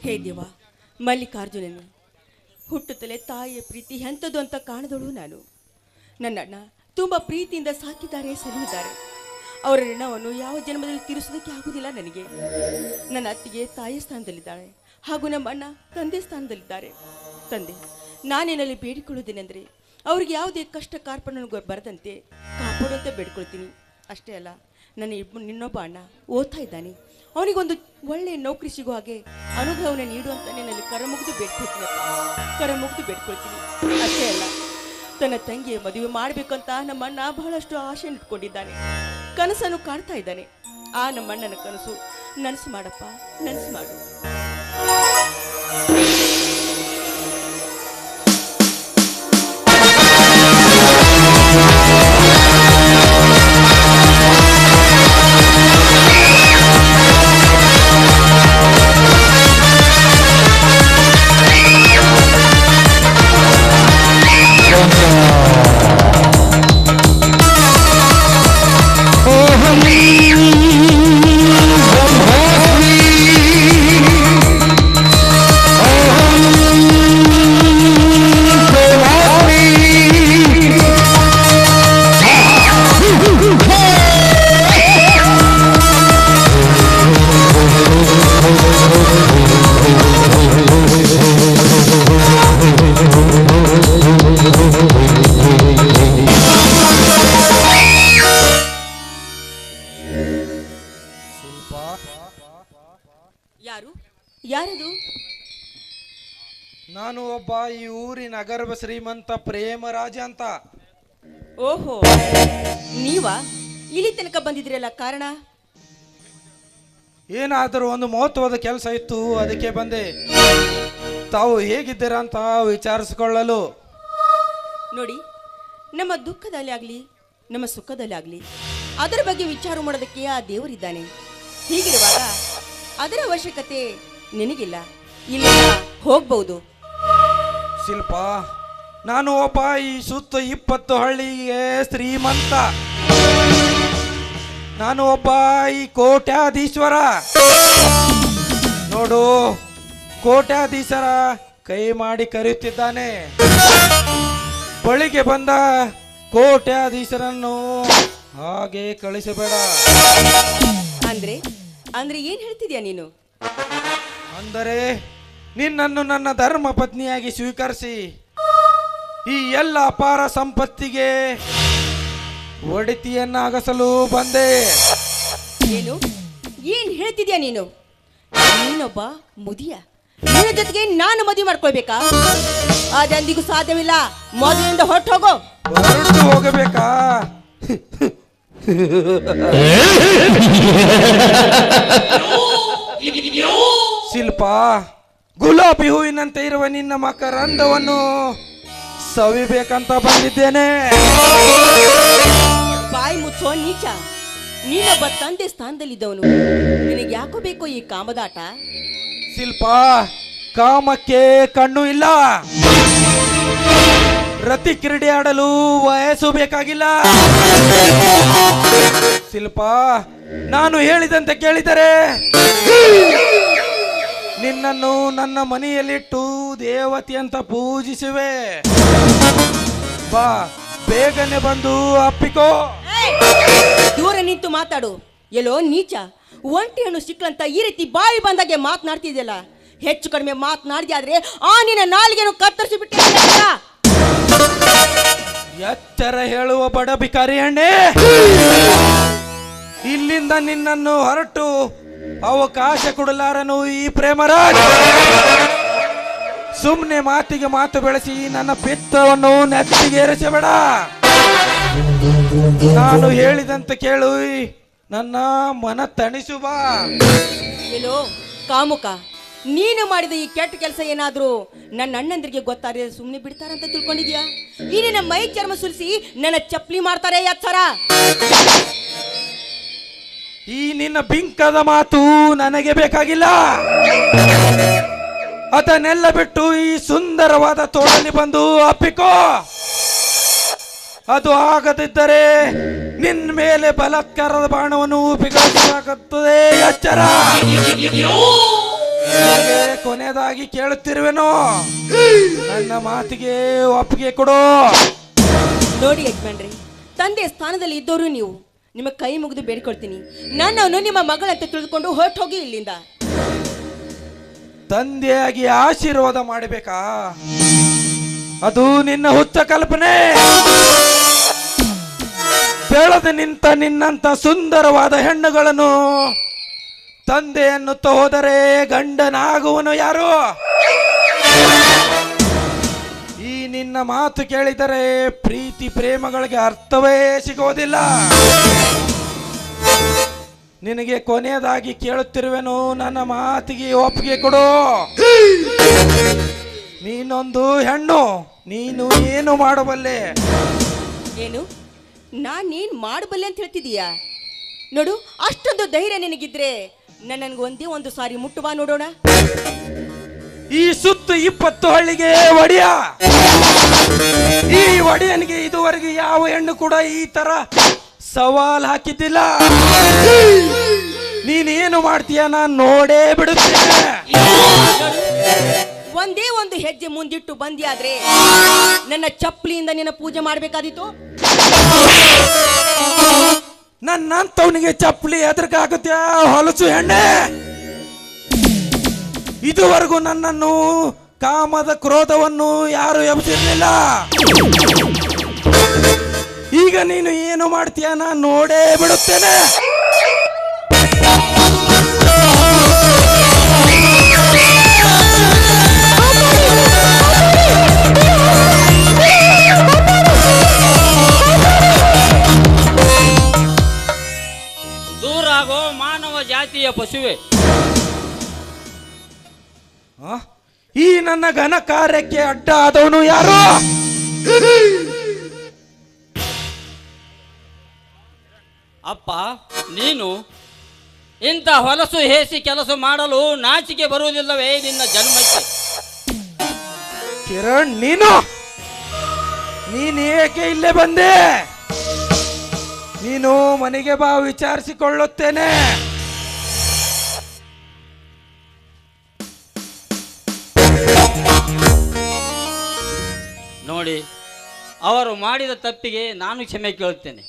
ಹೇ ದೇವ, ಮಲ್ಲಿಕಾರ್ಜುನನೇ, ಹುಟ್ಟುತ್ತಲೇ ತಾಯಿಯ ಪ್ರೀತಿ ಎಂಥದ್ದು ಅಂತ ಕಾಣದಳು ನಾನು. ನನ್ನಣ್ಣ ತುಂಬ ಪ್ರೀತಿಯಿಂದ ಸಾಕಿದ್ದಾರೆ, ಸಲುಹಿದ್ದಾರೆ. ಅವರ ಋಣವನ್ನು ಯಾವ ಜನ್ಮದಲ್ಲಿ ತೀರಿಸೋದಕ್ಕೆ ಆಗುವುದಿಲ್ಲ ನನಗೆ. ನನ್ನ ಅತ್ತಿಗೆ ತಾಯಿ ಸ್ಥಾನದಲ್ಲಿದ್ದಾಳೆ, ಹಾಗೂ ನಮ್ಮ ಅಣ್ಣ ತಂದೆ ಸ್ಥಾನದಲ್ಲಿದ್ದಾರೆ. ತಂದೆ, ನಾನೇನಲ್ಲಿ ಬೇಡಿಕೊಳ್ಳುವುದೇನೆಂದರೆ ಅವ್ರಿಗೆ ಯಾವುದೇ ಕಷ್ಟ ಕಾರ್ಪಣ್ಯ ಬರದಂತೆ ಕಾಪಾಡುವಂತ ಬೇಡ್ಕೊಳ್ತೀನಿ. ಅಷ್ಟೇ ಅಲ್ಲ, ನಿನ್ನೊಬ್ಬ ಅಣ್ಣ ಓದ್ತಾ ಇದ್ದಾನೆ, ಅವನಿಗೊಂದು ಒಳ್ಳೆಯ ನೌಕರಿ ಸಿಗುವ ಹಾಗೆ ಅನುಗ್ರಹವನ್ನು ನೀಡುವಂತ ನಿನ್ನಲ್ಲಿ ಕರಮುಗಿದು ಬೇಡ್ಕೊಳ್ತೀನಿ. ಅಷ್ಟೇ ಅಲ್ಲ, ತನ್ನ ತಂಗಿಯ ಮದುವೆ ಮಾಡಬೇಕಂತ ನಮ್ಮ ಅಣ್ಣ ಬಹಳಷ್ಟು ಆಸೆ ಇಟ್ಕೊಂಡಿದ್ದಾನೆ, ಕನಸನ್ನು ಕಾಣ್ತಾ ಇದ್ದಾನೆ. ಆ ನಮ್ಮ ಅಣ್ಣನ ಕನಸು ನನಸು ಮಾಡಪ್ಪ, ನನಸು ಮಾಡು. ಯಾರದು? ನಾನು ಒಬ್ಬ ಈ ಊರಿನ ಅಗರ್ಭ ಶ್ರೀಮಂತ ಪ್ರೇಮರಾಜ ಅಂತ. ಓಹೋ, ನೀವಾ ಇಲ್ಲಿ ತನಕ ಬಂದಿದ್ರಲ್ಲ, ಕಾರಣ? ಏನಾದರೂ ಒಂದು ಮಹತ್ವದ ಕೆಲಸ ಇತ್ತು, ಅದಕ್ಕೆ ಬಂದೆ. ತಾವು ಹೇಗಿದ್ದೀರಾ ಅಂತ ವಿಚಾರಿಸಿಕೊಳ್ಳಲು. ನೋಡಿ, ನಮ್ಮ ದುಃಖದಲ್ಲಿ ಆಗಲಿ ನಮ್ಮ ಸುಖದಲ್ಲಿ ಆಗಲಿ ಅದರ ಬಗ್ಗೆ ವಿಚಾರ ಮಾಡೋದಕ್ಕೆ ಆ ದೇವರಿದ್ದಾನೆ. ಹೀಗಿರುವಾಗ ಅದರ ಅವಶ್ಯಕತೆ ನಿನಗಿಲ್ಲ, ಇಲ್ಲ ಹೋಗ್ಬಹುದು. ಶಿಲ್ಪ, ನಾನು ಒಬ್ಬ ಈ ಸುತ್ತ 20 ಹಳ್ಳಿಗೆ ಶ್ರೀಮಂತ. ನಾನು ಒಬ್ಬ ಈ ಕೋಟ್ಯಾಧೀಶ್ವರ. ನೋಡು, ಕೋಟ್ಯಾಧೀಶರ ಕೈ ಮಾಡಿ ಕರೆಯುತ್ತಿದ್ದಾನೆ. ಬಳಿಗೆ ಬಂದ ಕೋಟ್ಯಾಧೀಶರನ್ನು ಹಾಗೆ ಕಳಿಸಬೇಡ. ಅಂದ್ರೆ ಏನ್ ಹೇಳ್ತಿದ್ಯಾ ನೀನು? ಅಂದರೆ ನಿನ್ನನ್ನು ನನ್ನ ಧರ್ಮ ಪತ್ನಿಯಾಗಿ ಸ್ವೀಕರಿಸಿ ಈ ಎಲ್ಲ ಅಪಾರ ಸಂಪತ್ತಿಗೆ ಒಡತಿಯನ್ನಾಗಿಸಲು ಬಂದೆ. ಏನ್ ಹೇಳ್ತಿದ್ಯಾ ನೀನು? ನೀನೊಬ್ಬ ಮುದಿಯ, ನಿನ್ನ ಜೊತೆಗೆ ನಾನು ಮದುವೆ ಮಾಡ್ಕೊಳ್ಬೇಕಾ? ಅದೆಂದಿಗೂ ಸಾಧ್ಯವಿಲ್ಲ. ಮದುವೆಯಿಂದ ಹೊರಟು ಹೋಗಬೇಕಾ? ಶಿಲ್ಪ, ಗುಲಾಬಿ ಹೂವಿನಂತೆ ಇರುವ ನಿನ್ನ ಮಕರಂದವನ್ನು ಸವಿಬೇಕಂತ ಬಂದಿದ್ದೇನೆ. ಬಾಯಿ ಮುಚ್ಚೋ ನೀಚ, ನೀನೊಬ್ಬ ತಂದೆ ಸ್ಥಾನದಲ್ಲಿದ್ದವನು, ನಿನಗೆ ಯಾಕೋ ಬೇಕೋ ಈ ಕಾಮದಾಟ? ಶಿಲ್ಪ, ಕಾಮಕ್ಕೆ ಕಣ್ಣು ಇಲ್ಲ. ರತಿ ಕ್ರೀಡೆ ಆಡಲು ವಯಸ್ಸು ಬೇಕಾಗಿಲ್ಲ. ಶಿಲ್ಪ, ನಾನು ಹೇಳಿದಂತೆ ಕೇಳಿದರೆ ನಿನ್ನನ್ನು ನನ್ನ ಮನೆಯಲ್ಲಿಟ್ಟು ದೇವತೆ ಅಂತ ಪೂಜಿಸುವೆ. ಬಾ, ಬೇಗನೆ ಬಂದು ಅಪ್ಪಿಕೋ. ದೂರ ನಿಂತು ಮಾತಾಡು. ಎಲ್ಲೋ ನೀಚ, ಒಂಟಿ ಹಣ್ಣು ಸಿಕ್ಲಂತ ಈ ರೀತಿ ಬಾಯಿ ಬಂದಾಗೆ ಮಾತನಾಡ್ತಿದ್ಯಲ್ಲ. ಹೆಚ್ಚು ಕಡಿಮೆ ಮಾತನಾಡಿದೆ ಆದ್ರೆ ಆ ನಿನ್ನ ನಾಲಿಗೆಯನ್ನು ಕತ್ತರಿಸಿ ಬಿಟ್ಟೆ. ಎಚ್ಚರ ಹೇಳುವ ಬಡ ಬಿಕಾರಿ ಹಣ್ಣೆ, ಇಲ್ಲಿಂದ ನಿನ್ನನ್ನು ಹೊರಟು ಅವಕಾಶ ಕೊಡಲಾರನು ಈ ಪ್ರೇಮರಾಜ. ಸುಮ್ಮನೆ ಮಾತಿಗೆ ಮಾತು ಬೆಳೆಸಿ ನನ್ನ ಪಿತ್ತವನ್ನು ನೆತ್ತಿಗೇರಿಸಬೇಡ. ನಾನು ಹೇಳಿದಂತೆ ಕೇಳು, ನನ್ನ ಮನ ತಣಿಸು ಬಾ. ಎಲ್ಲೋ ಕಾಮುಕ, ನೀನು ಮಾಡಿದ ಈ ಕೆಟ್ಟ ಕೆಲಸ ಏನಾದ್ರೂ ನನ್ನ ಅಣ್ಣಂದ್ರಿಗೆ ಗೊತ್ತಾದ್ರೆ ಸುಮ್ಮನೆ ಬಿಡ್ತಾರಂತ ತಿಳ್ಕೊಂಡಿದ್ಯಾ? ಈ ನಿನ್ನ ಮೈ ಚರ್ಮ ಸುಲಿಸಿ ನನ್ನ ಚಪ್ಪಲಿ ಮಾಡ್ತಾರೆ. ಎಚ್ಚರ! ಈ ನಿನ್ನ ಬಿಂಕದ ಮಾತು ನನಗೆ ಬೇಕಾಗಿಲ್ಲ. ಅದನ್ನೆಲ್ಲ ಬಿಟ್ಟು ಈ ಸುಂದರವಾದ ತೋಟಲ್ಲಿ ಬಂದು ಅಪ್ಪಿಕೋ. ಅದು ಆಗದಿದ್ದರೆ ನಿನ್ನ ಮೇಲೆ ಬಲಾತ್ಕಾರದ ಬಾಣವನ್ನು ಬಿಗಿಸಲಾಗುತ್ತದೆ. ಎಚ್ಚರ! ಕೊನೆ ಕೊನೆಯದಾಗಿ ಕೇಳುತ್ತಿರುವೆನು, ನನ್ನ ಮಾತಿಗೆ ಒಪ್ಪಿಗೆ ಕೊಡು. ನೋಡಿ ಯಜಮಾನ್ರಿ, ತಂದೆ ಸ್ಥಾನದಲ್ಲಿ ಇದ್ದವರು ನೀವು, ನಿಮ್ಮ ಕೈ ಮುಗಿದು ಬೇಡ್ಕೊಳ್ತೀನಿ, ನನ್ನವನು ನಿಮ್ಮ ಮಗಳಂತ ತಿಳಿದುಕೊಂಡು ಹೊರಟೋಗಿ ಇಲ್ಲಿಂದ. ತಂದೆಯಾಗಿ ಆಶೀರ್ವಾದ ಮಾಡಬೇಕಾ? ಅದು ನಿನ್ನ ಹುಚ್ಚ ಕಲ್ಪನೆ. ಬೆಳೆದು ನಿಂತ ನಿನ್ನಂತ ಸುಂದರವಾದ ಹೆಣ್ಣುಗಳನ್ನು ತಂದೆಯನ್ನು ಹೋದರೆ ಗಂಡನಾಗುವನು ಯಾರು? ಈ ನಿನ್ನ ಮಾತು ಕೇಳಿದರೆ ಪ್ರೀತಿ ಪ್ರೇಮಗಳಿಗೆ ಅರ್ಥವೇ ಸಿಗೋದಿಲ್ಲ. ನಿನಗೆ ಕೊನೆಯದಾಗಿ ಕೇಳುತ್ತಿರುವೆನು, ನನ್ನ ಮಾತಿಗೆ ಒಪ್ಪಿಗೆ ಕೊಡು. ನೀನೊಂದು ಹೆಣ್ಣು, ನೀನು ಏನು ಮಾಡಬಲ್ಲೆ? ಏನು ನಾನೇನ್ ಮಾಡಬಲ್ಲೆ ಅಂತ ಹೇಳ್ತಿದೀಯಾ? ನೋಡು, ಅಷ್ಟೊಂದು ಧೈರ್ಯ ನಿನಗಿದ್ರೆ ನನ್ಗೆ ಒಂದೇ ಒಂದು ಸಾರಿ ಮುಟ್ಟುವ ನೋಡೋಣ. ಈ ಸುತ್ತು 20 ಹಳ್ಳಿಗೆ ಒಡೆಯ. ಈ ಒಡೆಯನಿಗೆ ಇದುವರೆಗೆ ಯಾವ ಹೆಣ್ಣು ಕೂಡ ಈ ತರ ಸವಾಲ್ ಹಾಕಿದ್ದಿಲ್ಲ. ನೀನೇನು ಮಾಡ್ತೀಯ ನಾನು ನೋಡೇ ಬಿಡುತ್ತೇನೆ. ಒಂದೇ ಒಂದು ಹೆಜ್ಜೆ ಮುಂದಿಟ್ಟು ಬಂದಿಯಾದ್ರೆ ನನ್ನ ಚಪ್ಪಲಿಯಿಂದ ನಿನ್ನ ಪೂಜೆ ಮಾಡಬೇಕಾದಿತ್ತು. ನನ್ನಂತವನಿಗೆ ಚಪ್ಪಲಿ ಎದುರ್ಗಾಗುತ್ತೆ ಹೊಲಸು ಹೆಣ್ಣೆ. ಇದುವರೆಗೂ ನನ್ನನ್ನು ಕಾಮದ ಕ್ರೋಧವನ್ನು ಯಾರು ಎಬ್ಬಿಸಿರ್ಲಿಲ್ಲ. ಈಗ ನೀನು ಏನು ಮಾಡ್ತೀಯ ನಾನು ನೋಡೇ ಬಿಡುತ್ತೇನೆ. ದೂರಾಗೋ ಮಾನವ ಜಾತಿಯ ಪಶುವೆ. ಈ ನನ್ನ ಘನ ಕಾರ್ಯಕ್ಕೆ ಅಡ್ಡ ಆದವನು ಯಾರು? ಅಪ್ಪ, ನೀನು ಇಂಥ ಹೊಲಸು ಹೇಸಿ ಕೆಲಸ ಮಾಡಲು ನಾಚಿಕೆ ಬರುವುದಿಲ್ಲವೇ ನಿನ್ನ ಜನ್ಮಕ್ಕೆ? ಕಿರಣ್, ನೀನು ಏಕೆ ಇಲ್ಲೇ ಬಂದೆ? ನೀನು ಮನೆಗೆ ಬಾ, ವಿಚಾರಿಸಿಕೊಳ್ಳುತ್ತೇನೆ. ನೋಡಿ, ಅವರು ಮಾಡಿದ ತಪ್ಪಿಗೆ ನಾನು ಕ್ಷಮೆ ಕೇಳುತ್ತೇನೆ.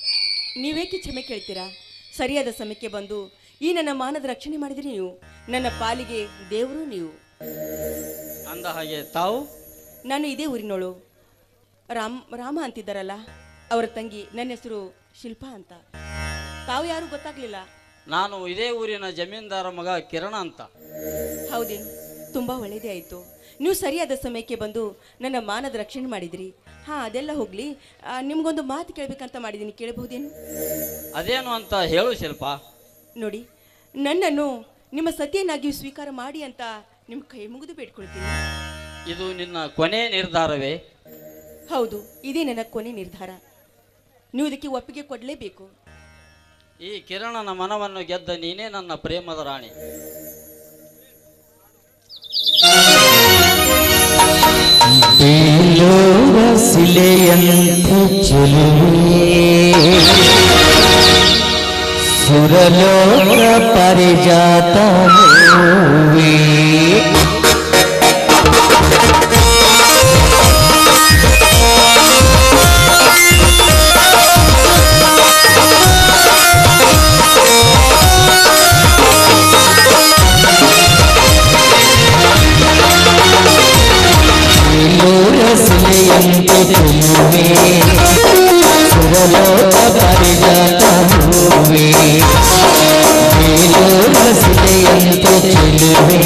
ನೀವೇಕೆ ಕ್ಷಮೆ ಕೇಳ್ತೀರಾ? ಸರಿಯಾದ ಸಮಯಕ್ಕೆ ಬಂದು ಈ ನನ್ನ ಮಾನದ ರಕ್ಷಣೆ ಮಾಡಿದ್ರಿ ನೀವು. ನನ್ನ ಪಾಲಿಗೆ ದೇವರು ನೀವು. ಅಂದ ಹಾಗೆ ತಾವು? ನಾನು ಇದೇ ಊರಿನೋಳು. ರಾಮ ಅಂತಿದ್ದಾರಲ್ಲ, ಅವರ ತಂಗಿ. ನನ್ನ ಹೆಸರು ಶಿಲ್ಪಾ ಅಂತ. ತಾವು ಯಾರು ಗೊತ್ತಾಗ್ಲಿಲ್ಲ? ನಾನು ಇದೇ ಊರಿನ ಜಮೀನ್ದಾರ ಮಗ ಕಿರಣ ಅಂತ. ಹೌದೇನು? ತುಂಬಾ ಒಳ್ಳೇದೇ ಆಯಿತು. ನೀವು ಸರಿಯಾದ ಸಮಯಕ್ಕೆ ಬಂದು ನನ್ನ ಮಾನದ ರಕ್ಷಣೆ ಮಾಡಿದ್ರಿ. ಅದೆಲ್ಲ ಹೋಗ್ಲಿ, ನಿಮ್ಗೊಂದು ಮಾತು ಕೇಳಬೇಕಂತ ಮಾಡಿದ್ದೀನಿ, ಕೇಳಬಹುದೇನು? ಅದೇನು ಅಂತ ಹೇಳು ಶಿಲ್ಪ. ನೋಡಿ, ನನ್ನನ್ನು ನಿಮ್ಮ ಸತಿಯನ್ನಾಗಿ ಸ್ವೀಕಾರ ಮಾಡಿ ಅಂತ ನಿಮ್ಮ ಕೈ ಮುಗಿದು ಬೇಡ್ಕೊಳ್ತೀನಿ. ಇದು ನಿನ್ನ ಕೊನೆ ನಿರ್ಧಾರವೇ? ಹೌದು, ಇದೇ ನನ್ನ ಕೊನೆ ನಿರ್ಧಾರ. ನೀವು ಇದಕ್ಕೆ ಒಪ್ಪಿಗೆ ಕೊಡಲೇಬೇಕು. ಈ ಕಿರಣನ ಮನವನ್ನು ಗೆದ್ದ ನೀನೇ ನನ್ನ ಪ್ರೇಮದ ರಾಣಿ. ಸುರಲೋಕ ಪರಿಜಾತ ಸುರಲೋಕ ಪರಿಜಾತ ಹೂವೇ, ಸಿಲೆಯಂತೆ ಚೆಲುವೆ,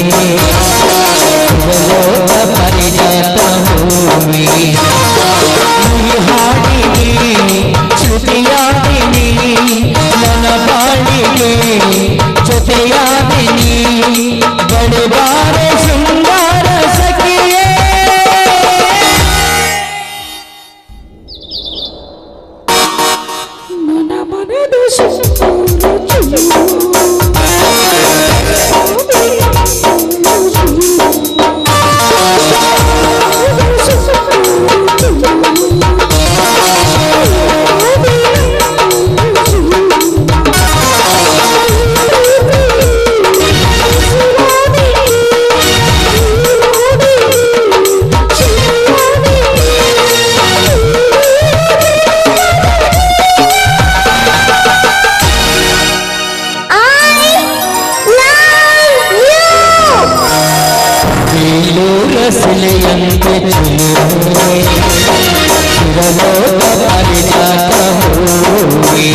ಸುರಲೋಕ ಪರಿಜಾತ ಹೂವೇ. ಹಾಡಿಗೆ ಶ್ರುತಿಯಾದಿನಿ, ನನ್ನ ಬಾಳಿಗೆ ಜೊತೆಯಾದಿನಿ, ಬಡಬಾರ ಶೃಂಗಾರ ಸಖಿಯೇ. ಶಿಲೆಯಂತೆ ಚಿಲುವೆ ಚಿರಲೋಕ ಪರಿಜಾತ ಹೂವೆ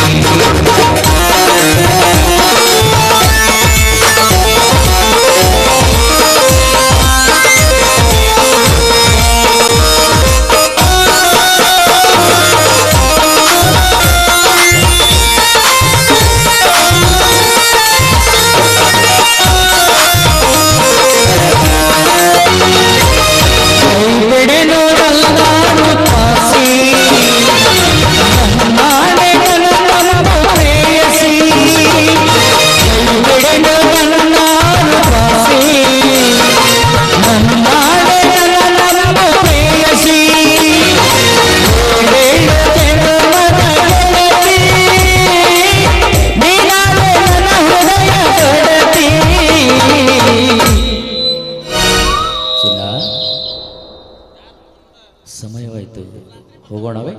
ಸಮಯವಾಯಿತು, ಹೋಗೋಣವೇ?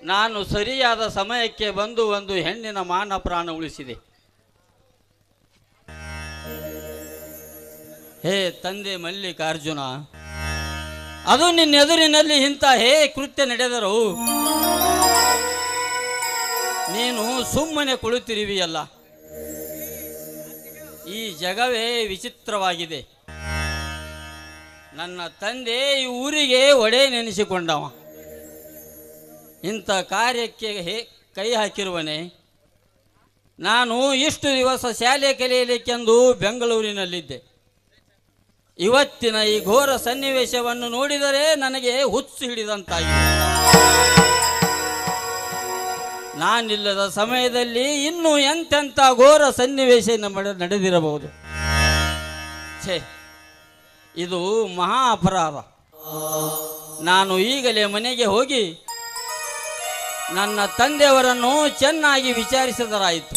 ನಾನು ಸರಿಯಾದ ಸಮಯಕ್ಕೆ ಬಂದು ಒಂದು ಹೆಣ್ಣಿನ ಮಾನ ಪ್ರಾಣ ಉಳಿಸಿದೆ. ಹೇ ತಂದೆ ಮಲ್ಲಿಕಾರ್ಜುನ, ಅದು ನಿನ್ನ ಎದುರಿನಲ್ಲಿ ಇಂಥ ಕೃತ್ಯ ನಡೆದರು ನೀನು ಸುಮ್ಮನೆ ಕುಳಿತಿರುವಿಯಲ್ಲ. ಈ ಜಗವೇ ವಿಚಿತ್ರವಾಗಿದೆ. ನನ್ನ ತಂದೆ ಈ ಊರಿಗೆ ಒಡೆ ನೆನೆಸಿಕೊಂಡವ. ಇಂಥ ಕಾರ್ಯಕ್ಕೆ ಕೈ ಹಾಕಿರುವನೆ. ನಾನು ಇಷ್ಟು ದಿವಸ ಶಾಲೆ ಕಲಿಯಲಿಕ್ಕೆಂದು ಬೆಂಗಳೂರಿನಲ್ಲಿದ್ದೆ. ಇವತ್ತಿನ ಈ ಘೋರ ಸನ್ನಿವೇಶವನ್ನು ನೋಡಿದರೆ ನನಗೆ ಹುಚ್ಚು ಹಿಡಿದಂತಾಗಿದೆ. ನಾನಿಲ್ಲದ ಸಮಯದಲ್ಲಿ ಇನ್ನೂ ಎಂತೆಂಥ ಘೋರ ಸನ್ನಿವೇಶ ನಡೆದಿರಬಹುದು. ಛೇ, ಇದು ಮಹಾ ಅಪರಾಧ. ನಾನು ಈಗಲೇ ಮನೆಗೆ ಹೋಗಿ ನನ್ನ ತಂದೆಯವರನ್ನು ಚೆನ್ನಾಗಿ ವಿಚಾರಿಸಿದರಾಯಿತು.